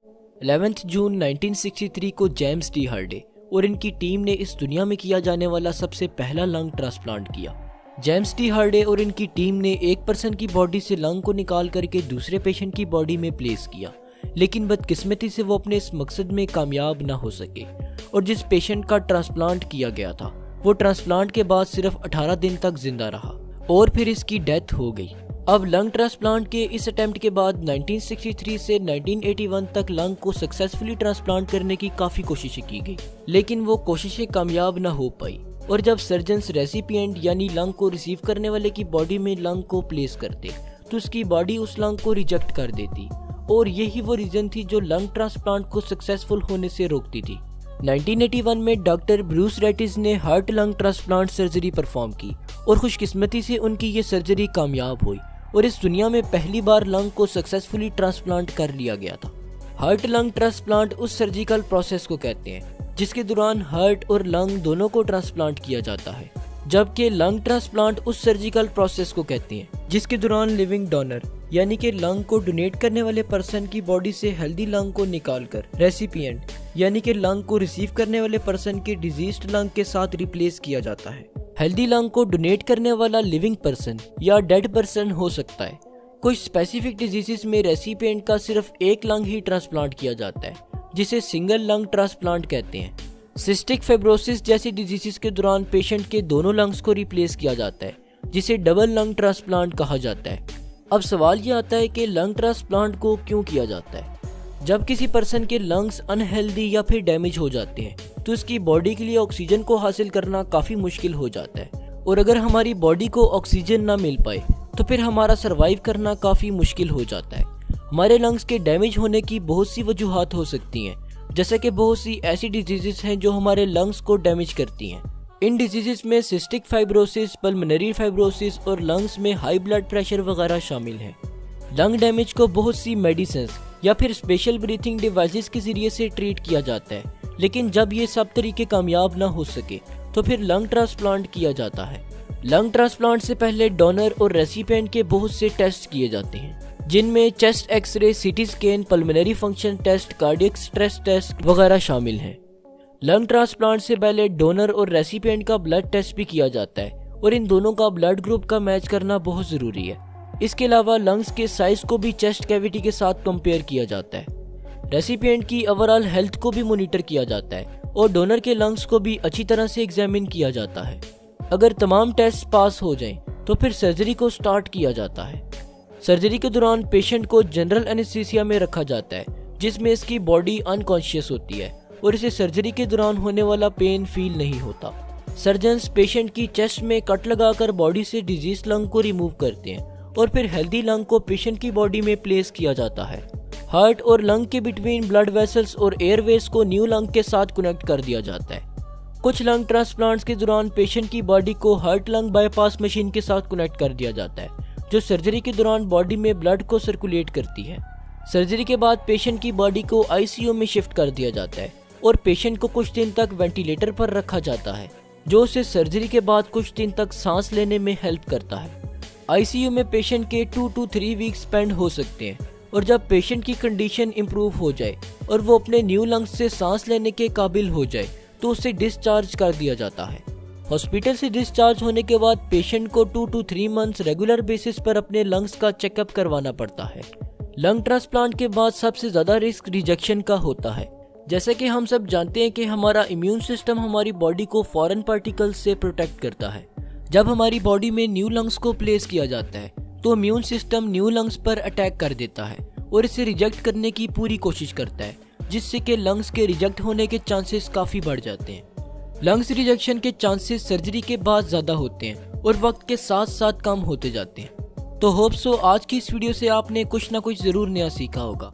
11 जून 1963 को James D Hardy और इनकी टीम ने इस दुनिया में किया जाने वाला सबसे पहला लंग ट्रांसप्लांट किया। जेम्स डी हार्डे और इनकी टीम ने एक पर्सन की बॉडी से लंग को निकाल करके दूसरे पेशेंट की बॉडी में प्लेस किया, लेकिन बदकिस्मती से वो अपने इस मकसद में कामयाब ना हो सके और जिस पेशेंट का ट्रांसप्लांट किया गया था वो ट्रांसप्लांट के बाद सिर्फ 18 दिन तक जिंदा रहा और फिर इसकी डेथ हो गई। अब लंग ट्रांसप्लांट के इस अटेम्प्ट के बाद 1963 से 1981 तक लंग को सक्सेसफुली ट्रांसप्लांट करने की काफ़ी कोशिशें की गई, लेकिन वो कोशिशें कामयाब ना हो पाई और जब सर्जन्स रेसिपिएंट यानी लंग को रिसीव करने वाले की बॉडी में लंग को प्लेस करते तो उसकी बॉडी उस लंग को रिजेक्ट कर देती और यही वो रीज़न थी जो लंग ट्रांसप्लांट को सक्सेसफुल होने से रोकती थी। 1981 में डॉक्टर ब्रूस रेटिस ने heart lung transplant surgery perform की और खुशकिस्मती से उनकी ये सर्जरी कामयाब हुई और इस दुनिया में पहली बार लंग को सक्सेसफुली ट्रांसप्लांट कर लिया गया था। हार्ट लंग ट्रांसप्लांट उस सर्जिकल प्रोसेस को कहते हैं जिसके दौरान हार्ट और लंग दोनों को ट्रांसप्लांट किया जाता है, जबकि लंग ट्रांसप्लांट उस सर्जिकल प्रोसेस को कहते हैं जिसके दौरान लिविंग डोनर यानी कि लंग को डोनेट करने वाले पर्सन की बॉडी से हेल्दी लंग को निकालकर रेसिपिएंट यानी कि लंग को रिसीव करने वाले पर्सन के डिजीज्ड लंग के साथ रिप्लेस किया जाता है। हेल्दी लंग को डोनेट करने वाला लिविंग पर्सन या डेड पर्सन हो सकता है। कुछ स्पेसिफिक डिजीजेस में रेसिपिएंट का सिर्फ एक लंग ही ट्रांसप्लांट किया जाता है जिसे सिंगल लंग ट्रांसप्लांट कहते हैं। सिस्टिक फाइब्रोसिस जैसी डिजीजेस के दौरान पेशेंट के दोनों लंग्स को रिप्लेस किया जाता है जिसे डबल लंग ट्रांसप्लांट कहा जाता है। अब सवाल ये आता है कि लंग ट्रांसप्लांट को क्यों किया जाता है। जब किसी पर्सन के लंग्स अनहेल्दी या फिर डैमेज हो जाते हैं तो उसकी बॉडी के लिए ऑक्सीजन को हासिल करना काफ़ी मुश्किल हो जाता है और अगर हमारी बॉडी को ऑक्सीजन ना मिल पाए तो फिर हमारा सर्वाइव करना काफ़ी मुश्किल हो जाता है। हमारे लंग्स के डैमेज होने की बहुत सी वजूहात हो सकती हैं, जैसे कि बहुत सी ऐसी डिजीजेस हैं जो हमारे लंग्स को डैमेज करती हैं। इन डिजीजेस में सिस्टिक फाइब्रोसिस, पल्मोनरी फाइब्रोसिस और लंग्स में हाई ब्लड प्रेशर वगैरह शामिल हैं। लंग डैमेज को बहुत सी मेडिसिन या फिर स्पेशल ब्रीथिंग डिवाइसेस के जरिए से ट्रीट किया जाता है, लेकिन जब ये सब तरीके कामयाब ना हो सके तो फिर लंग ट्रांसप्लांट किया जाता है। लंग ट्रांसप्लांट से पहले डोनर और रेसिपिएंट के बहुत से टेस्ट किए जाते हैं जिनमें chest x ray, CT scan, pulmonary function test, cardiac stress test वगैरह शामिल हैं। लंग ट्रांसप्लांट से पहले डोनर और रेसिपिएंट का ब्लड टेस्ट भी किया जाता है और इन दोनों का ब्लड ग्रुप का मैच करना बहुत ज़रूरी है। इसके अलावा लंग्स के साइज को भी चेस्ट कैविटी के साथ कंपेयर किया जाता है। रेसिपिएंट की ओवरऑल हेल्थ को भी मॉनिटर किया जाता है और डोनर के लंग्स को भी अच्छी तरह से एग्जामिन किया जाता है। अगर तमाम टेस्ट पास हो जाएं तो फिर सर्जरी को स्टार्ट किया जाता है। सर्जरी के दौरान पेशेंट को जनरल एनेस्थीसिया में रखा जाता है जिसमें इसकी बॉडी अनकॉन्शियस होती है और इसे सर्जरी के दौरान होने वाला पेन फील नहीं होता। सर्जन्स पेशेंट की चेस्ट में कट लगाकर बॉडी से डिजीज लंग को रिमूव करते हैं और फिर हेल्दी लंग को पेशेंट की बॉडी में प्लेस किया जाता है। हार्ट और लंग के बिटवीन ब्लड वेसल्स और एयरवेज को न्यू लंग के साथ कनेक्ट कर दिया जाता है। कुछ लंग ट्रांसप्लांट्स के दौरान पेशेंट की बॉडी को हार्ट लंग बाईपास मशीन के साथ कनेक्ट कर दिया जाता है जो सर्जरी के दौरान बॉडी में ब्लड को सर्कुलेट करती है। सर्जरी के बाद पेशेंट की बॉडी को आईसीयू में शिफ्ट कर दिया जाता है और पेशेंट को कुछ दिन तक वेंटिलेटर पर रखा जाता है जो उसे सर्जरी के बाद कुछ दिन तक सांस लेने में हेल्प करता है। आईसीयू में पेशेंट के 2 to 3 वीक्स स्पेंड हो सकते हैं और जब पेशेंट की कंडीशन इंप्रूव हो जाए और वो अपने न्यू लंग्स से सांस लेने के काबिल हो जाए तो उसे डिस्चार्ज कर दिया जाता है। हॉस्पिटल से डिस्चार्ज होने के बाद पेशेंट को 2 to 3 मंथ्स रेगुलर बेसिस पर अपने लंग्स का चेकअप करवाना पड़ता है। लंग ट्रांसप्लांट के बाद सबसे ज़्यादा रिस्क रिजेक्शन का होता है। जैसे कि हम सब जानते हैं कि हमारा इम्यून सिस्टम हमारी बॉडी को फॉरेन पार्टिकल्स से प्रोटेक्ट करता है। जब हमारी बॉडी में न्यू लंग्स को प्लेस किया जाता है तो इम्यून सिस्टम न्यू लंग्स पर अटैक कर देता है और इसे रिजेक्ट करने की पूरी कोशिश करता है, जिससे कि लंग्स के रिजेक्ट होने के चांसेस काफ़ी बढ़ जाते हैं। लंग्स रिजेक्शन के चांसेस सर्जरी के बाद ज़्यादा होते हैं और वक्त के साथ साथ कम होते जाते हैं। तो होप सो आज की इस वीडियो से आपने कुछ ना कुछ ज़रूर नया सीखा होगा।